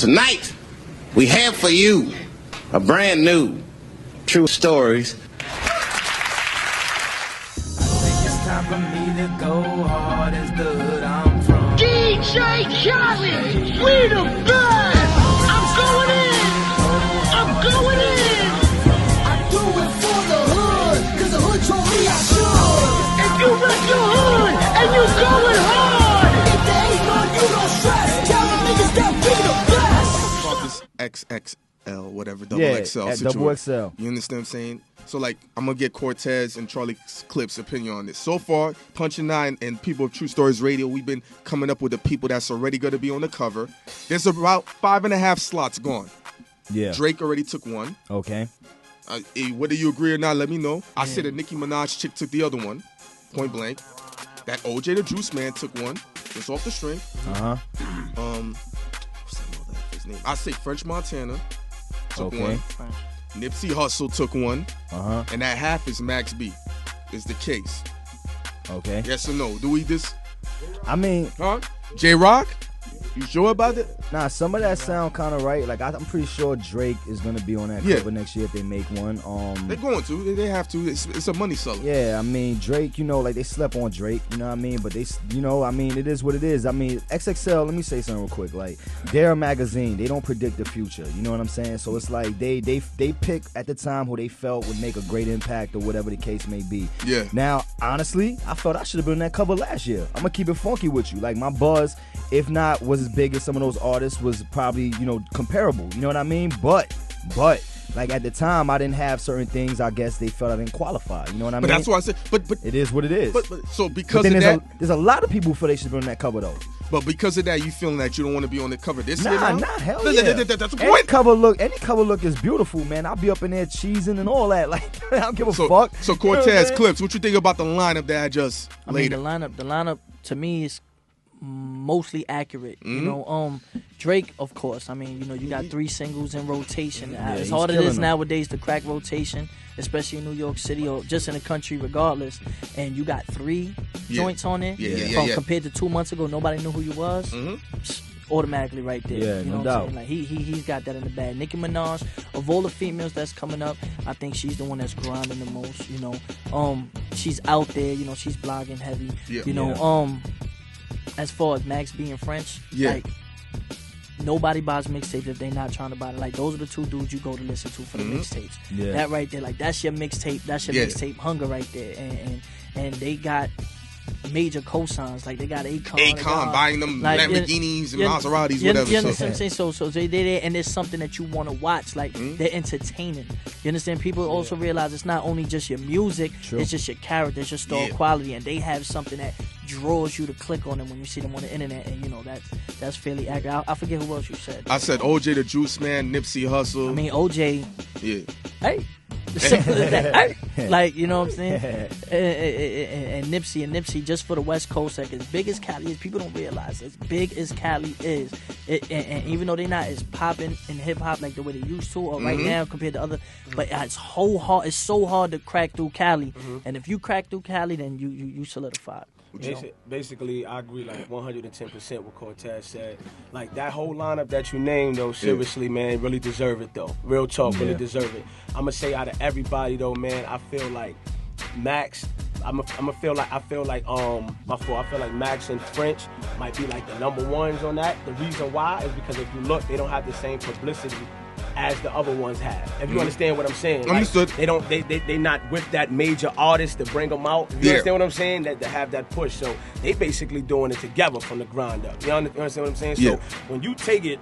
Tonight, we have for you a brand new True Stories. I think it's time for me to go hard as the hood I'm from. DJ Khaled, we the best! I'm going in! I'm going in! I do it for the hood, cause the hood told me I should. If you rep your hood and you going hard, if there ain't none, you don't stress. Tell the niggas that we the best. About this XXL, whatever, XL situation. Double XL. You understand what I'm saying? So, like, I'm going to get Cortez and Charlie Clip's opinion on this. So far, Punch and Nine and people of True Stories Radio, we've been coming up with the people that's already going to be on the cover. There's about 5.5 slots gone. Yeah. Drake already took one. Okay. Whether you agree or not, let me know. I said a Nicki Minaj chick took the other one, point blank. That OJ the Juice Man took one. It's off the string. What's his name? I say French Montana took one. Nipsey Hussle took one. And that half is Max B. Is the case. Okay. Yes or no? Do we this? I mean, J-Rock? You sure about it? Nah, some of that sound kind of right. Like, I'm pretty sure Drake is going to be on that cover next year if they make one. They're going to. They have to. It's a money seller. Yeah, I mean, Drake, you know, like, they slept on Drake, you know what I mean? But they, you know, I mean, it is what it is. I mean, XXL, let me say something real quick. Like, they're a magazine. They don't predict the future. You know what I'm saying? So it's like they pick at the time who they felt would make a great impact or whatever the case may be. Yeah. Now, honestly, I felt I should have been on that cover last year. I'm going to keep it funky with you. Like, my buzz, if not was as big as some of those artists, was probably, you know, comparable. You know what I mean? But like, at the time, I didn't have certain things. I guess they felt I didn't qualify. You know what I mean? But that's why I said. But it is what it is. But so because of that, there's a lot of people who feel they should be on that cover though. But because of that, you feeling that you don't want to be on the cover this year? Nah, hell yeah. That's the point. Any cover look is beautiful, man. I'll be up in there cheesing and all that. Like, I don't give a fuck. So Cortez, Clips, what you think about the lineup that I just laid? The lineup to me is mostly accurate. You know, Drake, of course. I mean, you know, you got 3 singles in rotation. As hard as it is nowadays to crack rotation, especially in New York City or just in the country, regardless. And you got 3 joints on it. Compared to 2 months ago, nobody knew who you was. Automatically right there. Yeah, you know no what doubt. I'm saying? Like he's got that in the bag. Nicki Minaj, of all the females that's coming up, I think she's the one that's grinding the most. You know, she's out there. You know, she's blogging heavy. You know, as far as Max being French, like, nobody buys mixtapes if they're not trying to buy it. Like, those are the 2 dudes you go to listen to for the mixtapes. That right there, like, that's your mixtape. That's your mixtape hunger right there. And they got major cosigns. Like, they got Akon buying them like, Lamborghinis and Maseratis, whatever. You understand what I'm saying? So they're there, and there's something that you want to watch. Like, they're entertaining. You understand? People also realize it's not only just your music, it's just your character, it's your star quality, and they have something that draws you to click on them when you see them on the internet, and, you know, that's fairly accurate. I forget who else you said. I said OJ the Juice Man, Nipsey Hussle. I mean, OJ. Yeah. Hey. Simple as that. Like, you know what I'm saying? And Nipsey, just for the West Coast, like, as big as Cali is, people don't realize as big as Cali is, and even though they're not as popping in hip hop like the way they used to or right now compared to other, but it's so hard to crack through Cali, and if you crack through Cali, then you solidified. Basically, I agree like 110% what Cortez said. Like, that whole lineup that you named, though, seriously, man, really deserve it, though. Real talk, really deserve it. I'm gonna say out of everybody, though, man, I feel like Max. I feel like Max and French might be like the number ones on that. The reason why is because if you look, they don't have the same publicity as the other ones have. If you understand what I'm saying. Like, understood. They not with that major artist to bring them out. You understand what I'm saying? That to have that push. So they basically doing it together from the ground up. You understand what I'm saying? So when you take it,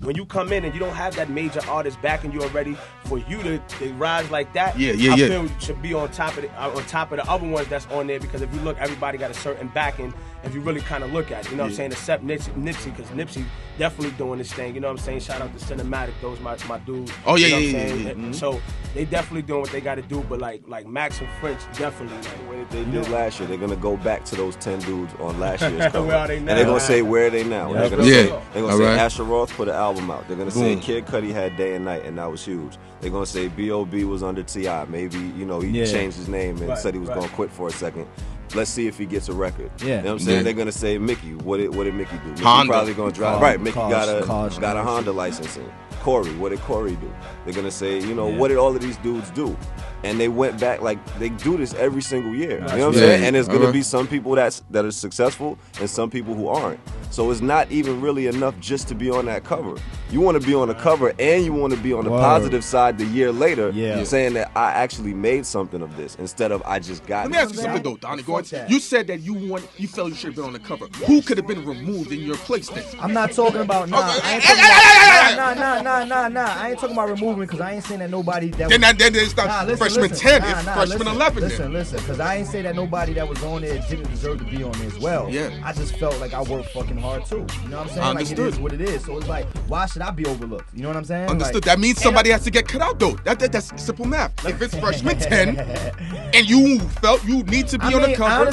when you come in and you don't have that major artist backing you already, for you to rise like that, I feel you should be on top of the other ones that's on there, because if you look, everybody got a certain backing. If you really kind of look at it, you know what I'm saying, except Nipsey, because Nipsey definitely doing this thing, you know what I'm saying? Shout out to Cinematic, those my dudes. Oh, yeah, you know So they definitely doing what they got to do, but like Max and French, definitely. The way that they did last year, they're going to go back to those 10 dudes on last year's cover. Where are they now? And they're going to say, where are they now? Yeah. They're going to say, Right. Asher Roth put an album out. They're going to say Kid Cudi had Day and Night, and that was huge. They're going to say B.O.B. was under T.I. Maybe, you know, he changed his name and said he was going to quit for a second. let's see if he gets a record. Yeah. You know what I'm saying? They're gonna say, Mickey, what did Mickey do? Mickey Honda. probably gonna drive. Cars, Right, Mickey cars, got a Honda licensing. Corey, what did Corey do? They're gonna say, what did all of these dudes do? And they went back, like, they do this every single year. You know what I'm saying? And there's gonna be some people that are successful and some people who aren't. So it's not even really enough just to be on that cover. You want to be on the cover and you want to be on the positive side the year later, saying that I actually made something of this instead of I just got it. Let me ask you something though, Donnie. You said that you felt you should have been on the cover. Who could have been removed in your place then? I'm not talking about I ain't talking about removing because I ain't saying that nobody that then it's not freshman 10, it's freshman 11 Listen, because I ain't say that nobody that was on there didn't deserve to be on there as well. Yeah. I just felt like I worked fucking hard too. You know what I'm saying? Understood. Like it is what it is. So it's like, why should I be overlooked? You know what I'm saying? Understood. Like, that means somebody has to get cut out though. That's simple math. If it's freshman 10 and you felt you need to be on the cover.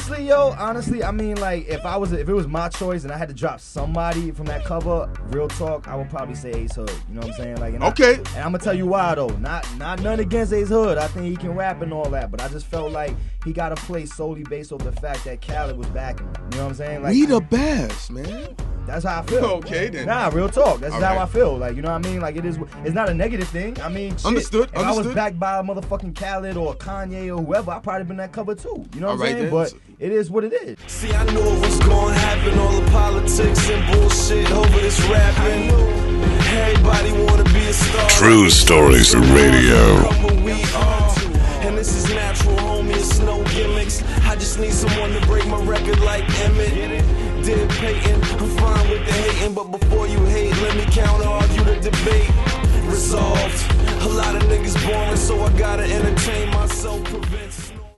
Honestly, I mean, like if it was my choice and I had to drop somebody from that cover, real talk, I would probably say Ace Hood. You know what I'm saying? Like, and I'm gonna tell you why though. Not none against Ace Hood. I think he can rap and all that, but I just felt like he got a place solely based off the fact that Khaled was backing him. You know what I'm saying? Like, we the best, man. That's how I feel. Okay then. Nah, real talk. That's all how right. I feel. Like, you know what I mean? Like it's not a negative thing. I mean, shit, Understood. If I was backed by a motherfucking Khaled or Kanye or whoever, I'd probably been that cover too. You know what I'm saying? Then. But it is what it is. See, I knew it was gonna happen. All the politics and bullshit over this rapping. Everybody wanna be a star. True Stories Radio. And this is natural, homie, it's no gimmicks. I just need someone to break my record like Emmett. Did Peyton, I'm fine with the hating, but before you hate, let me counter argue the debate. Resolved, a lot of niggas boring, so I gotta entertain myself, prevent